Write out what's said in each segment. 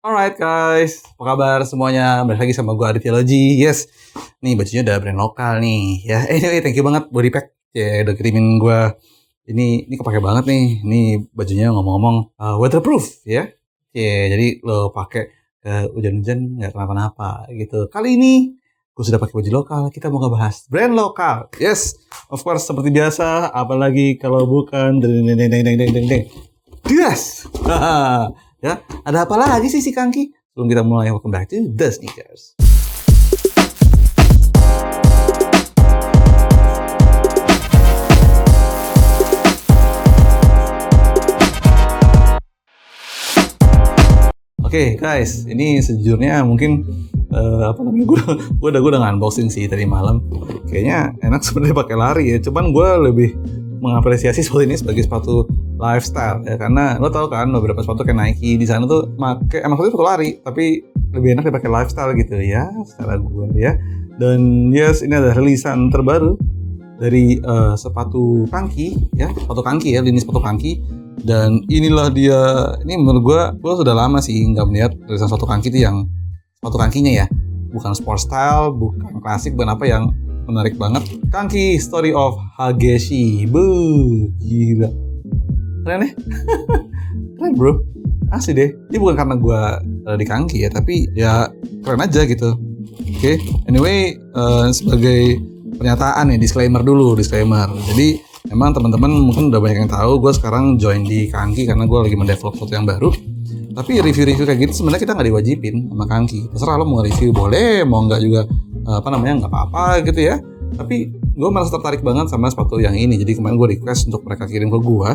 Alright guys, apa kabar semuanya? Balik lagi sama gue Aditya Logi. Yes, nih bajunya udah brand lokal nih ya. Anyway, thank you banget Bodypack ya udah kirimin gue. Ini kepake banget nih. Ini bajunya ngomong-ngomong waterproof ya. Jadi lo pakai hujan-hujan nggak kenapa-napa gitu. Kali ini gue sudah pakai baju lokal. Kita mau ngebahas brand lokal. Yes, of course seperti biasa. Apalagi kalau bukan Yes. Ya, ada apa lagi sih si Kangki? Sebelum kita mulai, welcome back to The Sneakers. Oke, guys, ini sejujurnya mungkin gue udah unboxing sih tadi malam. Kayaknya enak sebenarnya pakai lari ya. Cuman gue lebih mengapresiasi sepatu ini sebagai sepatu lifestyle ya, karena lo tau kan beberapa sepatu kayak Nike di sana tuh emang sepatu lari tapi lebih enak dipakai lifestyle gitu ya secara gue ya. Dan yes, ini ada rilisan terbaru dari sepatu Kangki ya, lini sepatu Kangki. Dan inilah dia, ini menurut gue sudah lama sih nggak melihat rilisan sepatu Kangki itu yang sepatu Kangkinya ya, bukan sport style, bukan klasik, bukan apa, yang menarik banget. Kangki Story of Hageshi. Gila. Keren ya? Keren bro. Asli deh. Ini bukan karena gue di Kangki ya, tapi ya keren aja gitu. Oke. Anyway, sebagai pernyataan ya, disclaimer. Jadi emang teman-teman mungkin udah banyak yang tahu gue sekarang join di Kangki karena gue lagi mendevelop sesuatu yang baru. Tapi review-review kayak gitu sebenarnya kita nggak diwajibin sama Kangki. Terserah lo mau nge-review boleh, mau nggak juga nggak apa-apa gitu ya. Tapi gue merasa tertarik banget sama sepatu yang ini. Jadi kemarin gue request untuk mereka kirim ke gue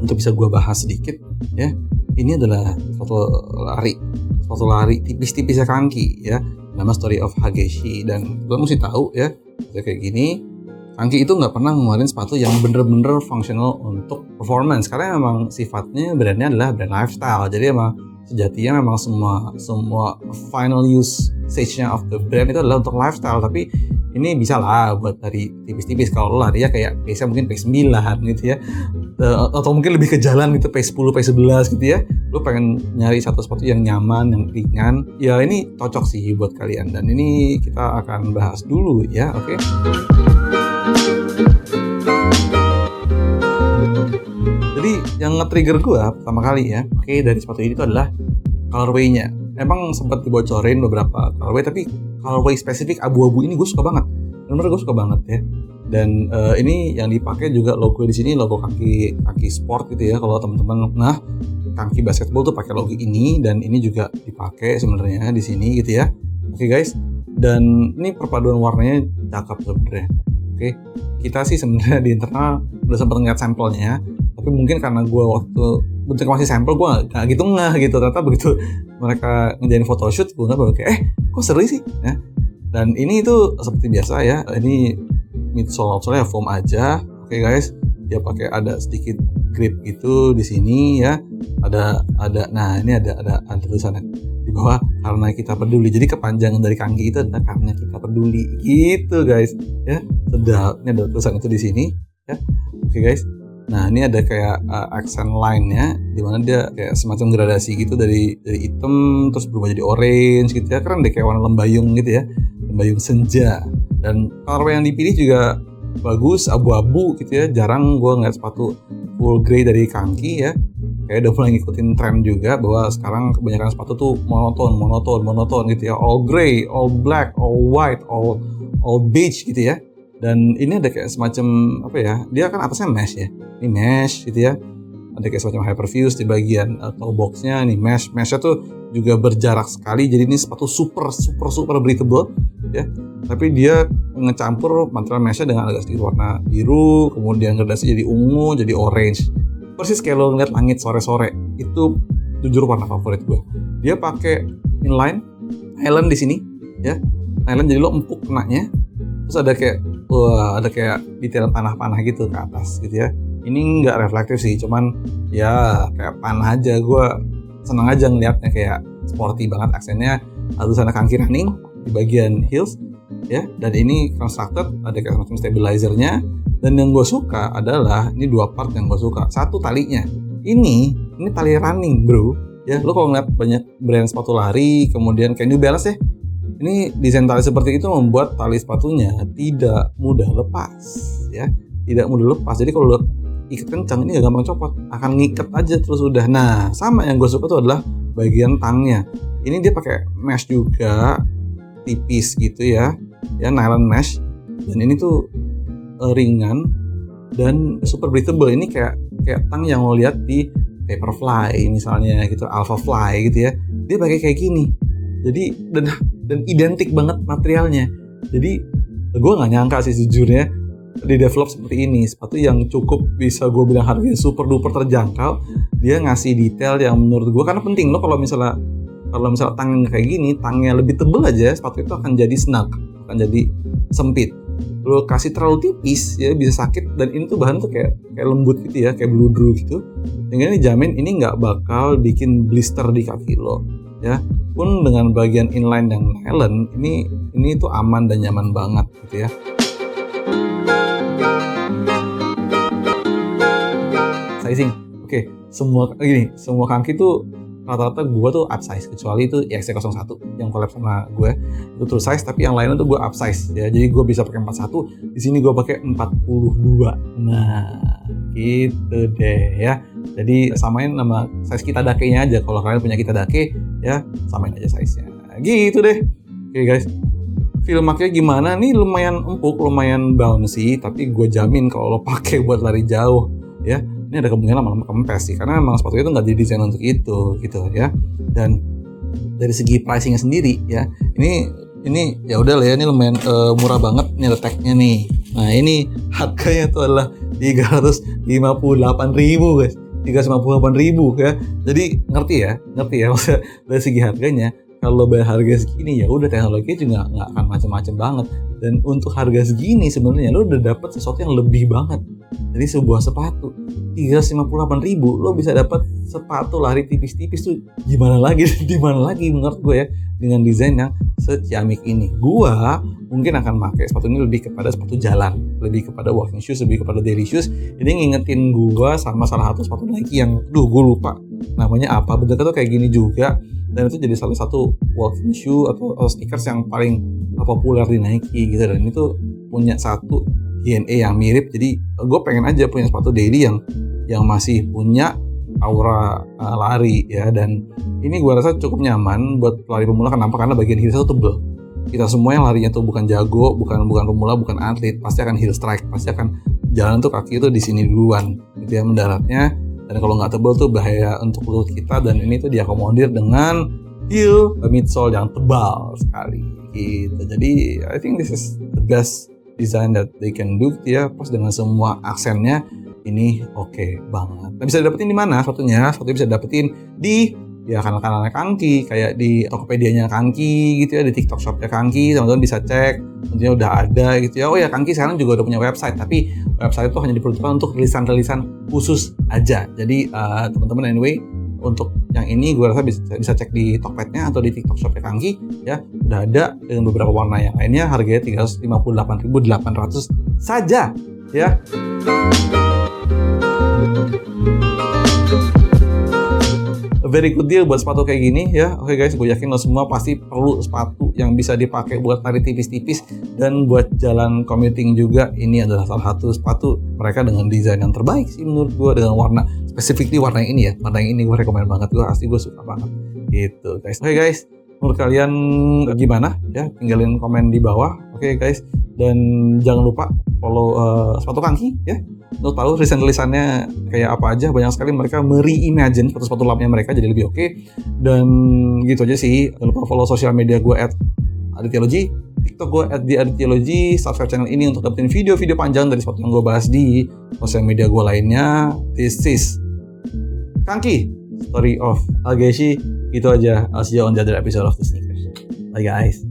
untuk bisa gue bahas sedikit ya. Ini adalah sepatu lari tipis-tipisnya Kangki ya, nama Story of Hageshi. Dan gue mesti tahu ya, kayak gini Kangki itu nggak pernah ngeluarin sepatu yang bener-bener functional untuk performance, karena memang sifatnya brandnya adalah brand lifestyle. Jadi emang sejatinya memang semua final usage-nya of the brand itu adalah untuk lifestyle. Tapi ini bisa lah buat dari tipis-tipis. Kalau lari ya kayak pace-nya mungkin pace 9 gitu ya, atau mungkin lebih ke jalan gitu, pace 10, pace 11 gitu ya. Lu pengen nyari satu sepatu yang nyaman, yang ringan, ya ini cocok sih buat kalian. Dan ini kita akan bahas dulu ya, oke? Jadi yang nge-trigger gue pertama kali ya, dari sepatu ini itu adalah colorway-nya. Emang sempat dibocorin beberapa colorway, tapi colorway spesifik abu-abu ini gue suka banget. Bener-bener gue suka banget ya. Dan ini yang dipakai juga logo di sini, logo kaki sport gitu ya. Kalau teman-teman Kangki basketball tuh pakai logo ini, dan ini juga dipakai sebenarnya di sini gitu ya. Oke guys. Dan ini perpaduan warnanya cakep sebenarnya. Oke. Kita sih sebenarnya di internal udah sempat ngeliat sampelnya, tapi mungkin karena gue waktu bentuk masih sampel gue gak gitu gitu. Ternyata begitu mereka ngejain photoshoot, gue baru kayak kok seru sih ya. Dan ini itu seperti biasa ya, ini midsole-nya foam aja. Oke guys, dia pakai ada sedikit grip gitu di sini ya. Nah ini ada tulisannya di bawah, karena kita peduli. Jadi kepanjangan dari Kangki itu adalah karena kita peduli gitu guys ya. Sedap. Ini ada tulisan itu di sini ya. Oke guys. Nah ini ada kayak accent line-nya, dimana dia kayak semacam gradasi gitu dari hitam terus berubah jadi orange gitu ya. Keren deh, kayak warna lembayung gitu ya, lembayung senja. Dan colorway yang dipilih juga bagus, abu-abu gitu ya. Jarang gue ngeliat sepatu full grey dari Kangki ya. Kayak udah mulai ngikutin tren juga bahwa sekarang kebanyakan sepatu tuh monoton gitu ya. All grey, all black, all white, all beige gitu ya. Dan ini ada kayak semacam dia kan atasnya mesh ya. Ini mesh gitu ya. Ada kayak semacam hyperfuse di bagian toe boxnya. Nih meshnya tuh juga berjarak sekali. Jadi ini sepatu super breathable ya. Tapi dia ngecampur material meshnya dengan agak sedikit warna biru, kemudian gradasi jadi ungu, jadi orange. Persis kayak lo ngeliat langit sore-sore. Itu jujur warna favorit gue. Dia pakai inline nylon di sini ya. Nylon jadi lo empuk kenanya. Terus ada kayak detail panah-panah gitu ke atas gitu ya. Ini nggak reflektif sih, cuman ya kayak panah aja. Gue seneng aja ngeliatnya, kayak sporty banget. Aksennya tulisannya Kangki Running di bagian heels ya. Dan ini constructed, ada kayak semacam stabilizernya. Dan yang gue suka adalah ini dua part yang gue suka. Satu, talinya. Ini tali running bro. Ya, lo kalau ngeliat banyak brand sepatu lari, kemudian kayak New Balance ya, ini desain tali seperti itu membuat tali sepatunya tidak mudah lepas, ya, tidak mudah lepas. Jadi kalau lo ikat kencang ini gak gampang copot, akan ngikat aja terus udah. Nah, sama yang gue suka tuh adalah bagian tangnya. Ini dia pakai mesh juga, tipis gitu ya nylon mesh, dan ini tuh ringan dan super breathable. Ini kayak tang yang lo lihat di Vaporfly misalnya gitu, Alpha Fly gitu ya, dia pakai kayak gini. Jadi dan identik banget materialnya. Jadi gue nggak nyangka sih sejujurnya di develop seperti ini, sepatu yang cukup bisa gue bilang harganya super duper terjangkau. Dia ngasih detail yang menurut gue, karena penting lo kalau misalnya tang kayak gini, tangnya lebih tebel aja, sepatu itu akan jadi snug, akan jadi sempit. Lo kasih terlalu tipis ya bisa sakit, dan ini tuh bahan tuh kayak lembut gitu ya, kayak bludru gitu. Sehingga ini jamin ini nggak bakal bikin blister di kaki lo ya. Pun dengan bagian inline dan nylon ini tuh aman dan nyaman banget gitu ya. Sizing, oke, semua kaki tuh rata-rata gue tuh upsize, kecuali itu XC01 yang collab sama gue itu true size, tapi yang lainnya tuh gue upsize ya. Jadi gue bisa pakai 41, di sini gue pakai 42. Nah, gitu deh ya. Jadi samain sama size kita dake-nya aja. Kalau kalian punya kita dake ya, samain aja size-nya. Gitu deh. Oke guys. Feel makanya gimana nih? Lumayan empuk, lumayan bouncy, tapi gue jamin kalau lo pakai buat lari jauh ya, ini ada kemungkinan lama-lama kempes sih, karena memang sepatu itu nggak didesain untuk itu gitu ya. Dan dari segi pricingnya sendiri ya, ini ya udah lah ya, ini lumayan murah banget. Ini ada tag-nya nih. Nah ini harganya tuh adalah 358.000 guys, 358.000 ya. Jadi ngerti ya maksudnya dari segi harganya. Kalau bayar harga segini ya udah, teknologi juga nggak akan macam-macam banget. Dan untuk harga segini sebenarnya lo udah dapat sesuatu yang lebih banget. Jadi sebuah sepatu 358.000 lo bisa dapat sepatu lari tipis-tipis tuh gimana lagi menurut gue ya, dengan desain yang seciamik ini. Gua mungkin akan pakai sepatu ini lebih kepada sepatu jalan, lebih kepada walking shoes, lebih kepada daily shoes. Ini ngingetin gua sama salah satu sepatu Nike yang gue lupa namanya apa, bentuknya tuh kayak gini juga. Dan itu jadi salah satu walking shoe atau sneakers yang paling populer di Nike gitu. Dan itu punya satu DNA yang mirip. Jadi gue pengen aja punya sepatu daily yang masih punya aura lari ya. Dan ini gue rasa cukup nyaman buat pelari pemula. Kenapa? Karena bagian heel itu tebel. Kita semua yang larinya tuh bukan jago, bukan pemula, bukan atlet, pasti akan heel strike, pasti akan jalan tuh kaki itu di sini duluan gitu ya, mendaratnya. Dan kalau nggak tebal tuh bahaya untuk lutut kita, dan ini tuh diakomodir dengan heel midsole yang tebal sekali gitu. Jadi I think this is the best design that they can do gitu ya. Plus dengan semua aksennya ini oke banget. Nah, bisa dapetin di mana sepatunya? Sepatunya bisa dapetin di kanal-kanalnya Kanki, kayak di Tokopedia-nya Kanki gitu ya, di TikTok Shop-nya Kanki, teman-teman bisa cek, tentunya udah ada gitu ya. Oh ya, Kanki sekarang juga udah punya website, tapi website itu hanya diperuntukkan untuk rilisan-rilisan khusus aja. Jadi teman-teman anyway, untuk yang ini gue rasa bisa cek di Tokped-nya atau di TikTok Shop-nya Kanki ya, udah ada dengan beberapa warna yang lainnya. Harganya 358.800 saja ya. Very good deal buat sepatu kayak gini ya. Oke guys, gue yakin lo semua pasti perlu sepatu yang bisa dipakai buat lari tipis-tipis dan buat jalan commuting juga. Ini adalah salah satu sepatu mereka dengan desain yang terbaik sih menurut gue, dengan warna, specifically warna yang ini ya. Warna yang ini gue rekomen banget, gue suka banget gitu guys. Oke guys, menurut kalian gimana ya? Tinggalin komen di bawah. Oke guys, dan jangan lupa follow sepatu Kanki ya. Lo tahu tulisannya kayak apa aja, banyak sekali mereka mereimagine sepatu lapnya mereka jadi lebih oke. Dan gitu aja sih. Jangan lupa follow sosial media gue @aditya_logy, TikTok gue @aditya_logy, subscribe channel ini untuk dapetin video-video panjang dari sepatu yang gue bahas di sosial media gue lainnya. This is Kanki, story of Ageshi. Itu aja. I'll see you on the other episode of the sneakers. Bye guys.